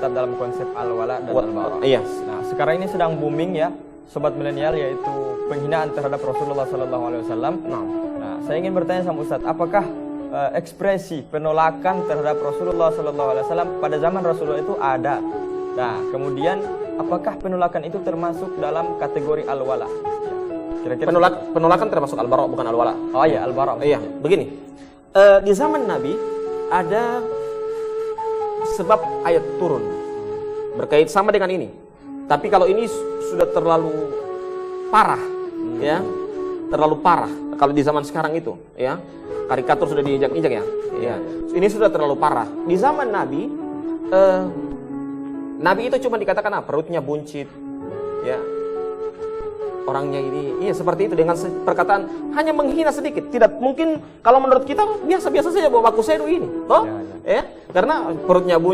tetap dalam konsep al-wala dan al-bara. Iya. Nah, sekarang ini sedang booming ya, sobat milenial, yaitu penghinaan terhadap Rasulullah SAW. Nah, saya ingin bertanya sama Ustadz, apakah ekspresi penolakan terhadap Rasulullah SAW pada zaman Rasulullah itu ada? Nah, kemudian apakah penolakan itu termasuk dalam kategori al-wala? Kira-kira Penolakan termasuk al-bara, bukan al-wala. Oh iya, al-bara. Iya, begini. Di zaman Nabi ada sebab ayat turun berkait sama dengan ini. Tapi kalau ini sudah terlalu parah, ya, terlalu parah. Kalau di zaman sekarang itu, ya, karikatur sudah diinjak-injak ya. Ya, ini sudah terlalu parah. Di zaman Nabi, Nabi itu cuma dikatakan perutnya buncit, ya. Orangnya ini, iya seperti itu, dengan perkataan hanya menghina sedikit. Tidak mungkin kalau menurut kita biasa-biasa saja bawa baku sedu ini, toh? Ya. Karena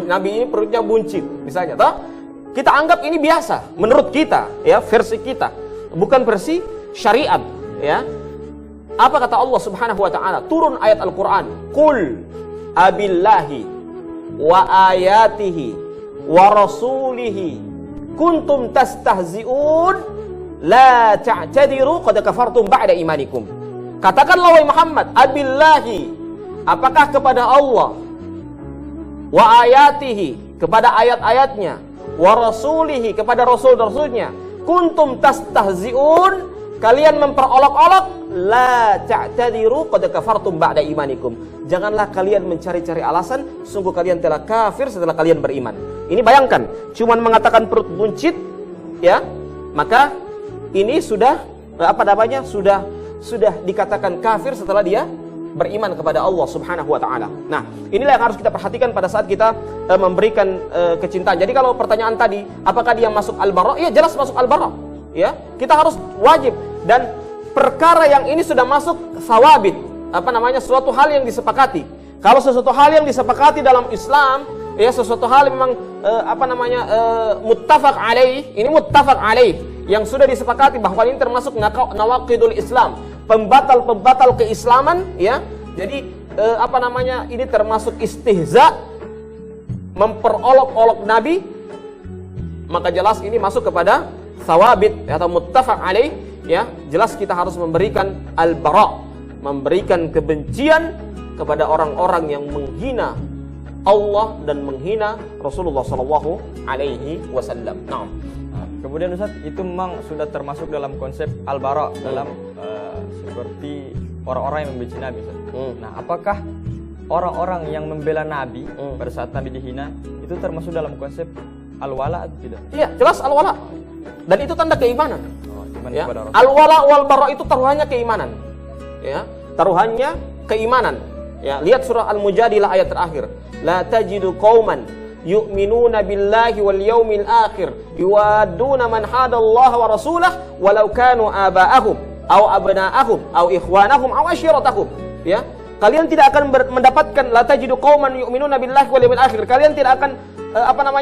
Nabi ini perutnya buncit, misalnya, toh? Kita anggap ini biasa menurut kita, ya, versi kita, bukan versi syariat, ya. Apa kata Allah Subhanahu wa taala? Turun ayat Al-Qur'an. Qul abillahi wa ayatihi wa rasulihi kuntum tastahzi'un la ta'tadiru qad kafartum ba'da imanikum. Katakanlah wahai Muhammad, abillahi, apakah kepada Allah, wa ayatihi, kepada ayat-ayatnya, wa rasulihi, kepada rasul-rasulnya, kuntum tastahzi'un, kalian memperolok-olok, la ta'tadiru qad kafartum ba'da imanikum. Janganlah kalian mencari-cari alasan, sungguh kalian telah kafir setelah kalian beriman. Ini bayangkan, cuman mengatakan perut buncit, ya, maka ini sudah sudah dikatakan kafir setelah dia beriman kepada Allah Subhanahu wa taala. Nah, inilah yang harus kita perhatikan pada saat kita memberikan kecintaan. Jadi kalau pertanyaan tadi, apakah dia masuk al-bara? Iya, jelas masuk al-bara. Ya, kita harus wajib, dan perkara yang ini sudah masuk sawabit, suatu hal yang disepakati. Kalau sesuatu hal yang disepakati dalam Islam, ya, sesuatu hal yang memang muttafaq alaih, ini muttafaq alaih, yang sudah disepakati bahwa ini termasuk nawaqidul Islam, pembatal keislaman, ya. Jadi ini termasuk istihza, memperolok-olok Nabi, maka jelas ini masuk kepada sawabit atau muttafaq alaih, ya. Jelas kita harus memberikan al-bara, memberikan kebencian kepada orang-orang yang menghina Allah dan menghina Rasulullah sallallahu alaihi wasallam. Nah, kemudian Ustaz, itu memang sudah termasuk dalam konsep al-bara, dalam seperti orang-orang yang membenci Nabi, Ustaz. Nah, apakah orang-orang yang membela Nabi pada saat Nabi dihina itu termasuk dalam konsep al-wala atau tidak? Iya, jelas al-wala. Dan itu tanda keimanan. Ya. Ya? Al-wala wal bara itu taruhannya keimanan. Ya, taruhannya keimanan. Ya, lihat surah Al-Mujadilah ayat terakhir. La tajidu qauman yu'minuna billahi wal yaumil akhir yuwadduna man hadallaha wa rasulahu walau kanu aba'ahum aw abna'ahum aw ikhwanahum aw ashiratahum. Ya, kalian tidak akan mendapatkan, la tajidu qauman yu'minuna billahi wal yaumil akhir, kalian tidak akan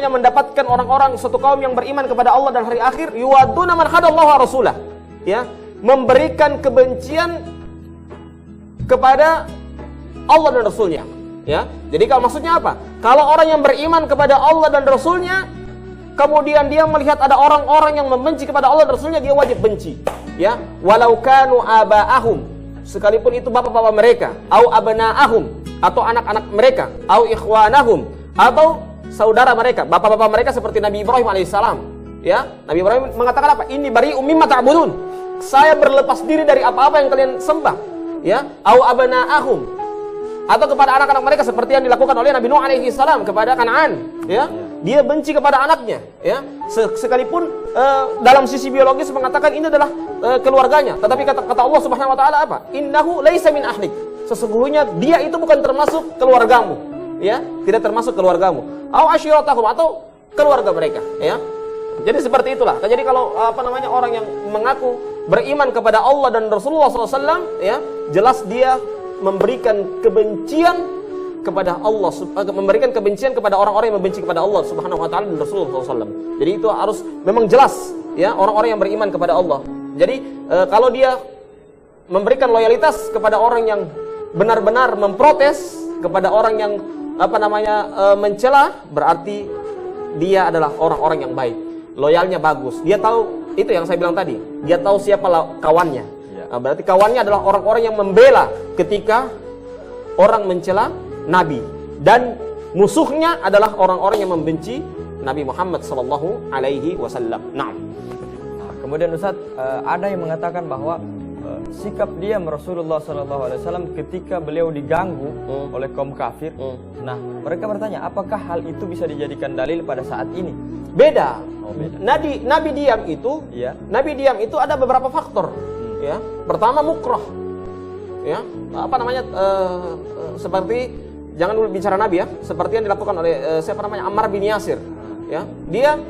mendapatkan orang-orang satu kaum yang beriman kepada Allah dan hari akhir, yuwadduna man hadallaha wa rasulahu, ya, memberikan kebencian kepada Allah dan Rasulnya, ya. Jadi kalau maksudnya apa? Kalau orang yang beriman kepada Allah dan Rasulnya, kemudian dia melihat ada orang-orang yang membenci kepada Allah dan Rasulnya, dia wajib benci, ya. Walau kanu aba'ahum, sekalipun itu bapak-bapak mereka, au abna'ahum, atau anak-anak mereka, au ikhwanahum, atau saudara mereka, bapak-bapak mereka seperti Nabi Ibrahim alaihissalam, ya. Nabi Ibrahim mengatakan apa? Inni bari'um mimma ta'budun, saya berlepas diri dari apa-apa yang kalian sembah, ya. Au abna'ahum, atau kepada anak-anak mereka seperti yang dilakukan oleh Nabi Nuh alaihi salam kepada Kan'an, ya. Dia benci kepada anaknya, ya. Sekalipun dalam sisi biologis mengatakan ini adalah keluarganya, tetapi kata Allah Subhanahu wa taala apa? Innahu laisa min ahlik. Sesungguhnya dia itu bukan termasuk keluargamu, ya. Tidak termasuk keluargamu. Au ashiratahum, atau keluarga mereka, ya. Jadi seperti itulah. Jadi kalau orang yang mengaku beriman kepada Allah dan Rasulullah SAW, ya, jelas dia memberikan kebencian kepada Allah, memberikan kebencian kepada orang-orang yang membenci kepada Allah Subhanahu wa taala dan Rasulullah SAW. Jadi itu harus memang jelas, ya, orang-orang yang beriman kepada Allah. Jadi kalau dia memberikan loyalitas kepada orang yang benar-benar memprotes, kepada orang yang mencela, berarti dia adalah orang-orang yang baik, loyalnya bagus. Dia tahu, itu yang saya bilang tadi, dia tahu siapa kawannya. Nah, berarti kawannya adalah orang-orang yang membela ketika orang mencela Nabi, dan musuhnya adalah orang-orang yang membenci Nabi Muhammad sallallahu alaihi wasallam. Nah, kemudian Ustaz, ada yang mengatakan bahwa sikap diam Rasulullah sallallahu alaihi wasallam ketika beliau diganggu oleh kaum kafir. Nah, mereka bertanya, apakah hal itu bisa dijadikan dalil pada saat ini? Beda. Beda. Nabi diam itu, Nabi diam itu ada beberapa faktor. Ya, pertama mukrah. Ya, apa namanya? Seperti, jangan dulu bicara Nabi ya, seperti yang dilakukan oleh siapa namanya, Ammar bin Yasir. Ya, dia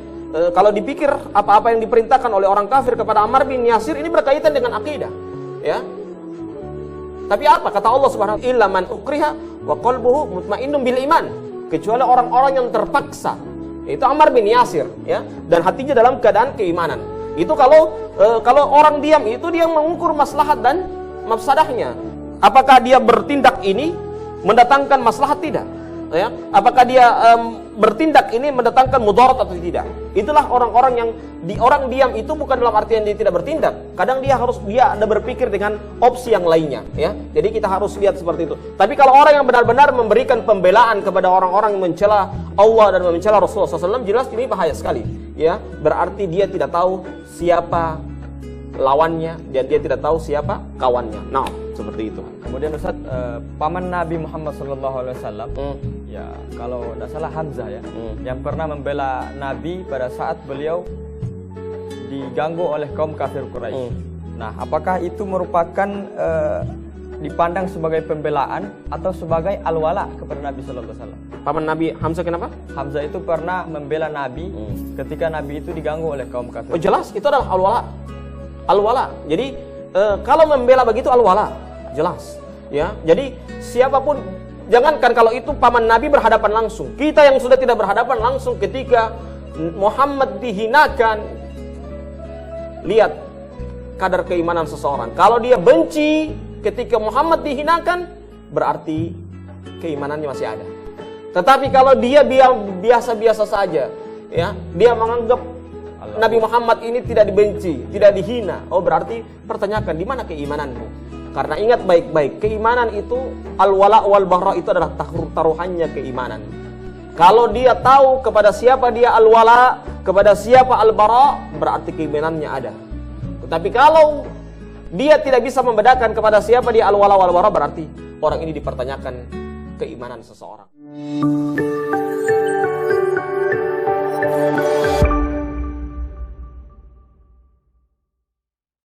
kalau dipikir apa-apa yang diperintahkan oleh orang kafir kepada Ammar bin Yasir ini berkaitan dengan akidah, ya. Tapi apa kata Allah Subhanahu wa taala? Illa man ukriha wa qalbuhu mutmainnun bil iman. Kecuali orang-orang yang terpaksa. Itu Ammar bin Yasir, ya, dan hatinya dalam keadaan keimanan. Itu kalau orang diam itu dia mengukur maslahat dan mafsadahnya. Apakah dia bertindak ini mendatangkan maslahat, tidak? Ya, apakah dia bertindak ini mendatangkan mudarat atau tidak? Itulah orang-orang yang orang diam itu bukan dalam artian dia tidak bertindak. Kadang dia ada berpikir dengan opsi yang lainnya, ya. Jadi kita harus lihat seperti itu. Tapi kalau orang yang benar-benar memberikan pembelaan kepada orang-orang yang mencela Allah dan mencela Rasulullah SAW, jelas ini bahaya sekali, ya. Berarti dia tidak tahu siapa lawannya dan dia tidak tahu siapa kawannya. Nah, seperti itu. Kemudian Ustaz, paman Nabi Muhammad SAW, ya kalau tidak salah Hamzah ya, yang pernah membela Nabi pada saat beliau diganggu oleh kaum kafir Quraisy. Nah, apakah itu merupakan dipandang sebagai pembelaan atau sebagai al-wala kepada Nabi SAW? Paman Nabi Hamzah kenapa? Hamzah itu pernah membela Nabi ketika Nabi itu diganggu oleh kaum kafir. Oh, jelas itu adalah al-wala. Al-wala. Jadi kalau membela begitu al-wala, jelas. Ya, jadi siapapun, jangankan kalau itu paman Nabi berhadapan langsung. Kita yang sudah tidak berhadapan langsung ketika Muhammad dihinakan, lihat kadar keimanan seseorang. Kalau dia benci ketika Muhammad dihinakan, berarti keimanannya masih ada. Tetapi kalau dia biasa-biasa saja, ya, dia menganggap Nabi Muhammad ini tidak dibenci, tidak dihina, oh berarti pertanyakan di mana keimananmu? Karena ingat baik-baik, keimanan itu al-wala wal bara itu adalah taruhannya keimanan. Kalau dia tahu kepada siapa dia al-wala, kepada siapa al-bara, berarti keimanannya ada. Tetapi kalau dia tidak bisa membedakan kepada siapa dia al-wala wal bara, berarti orang ini dipertanyakan keimanan seseorang.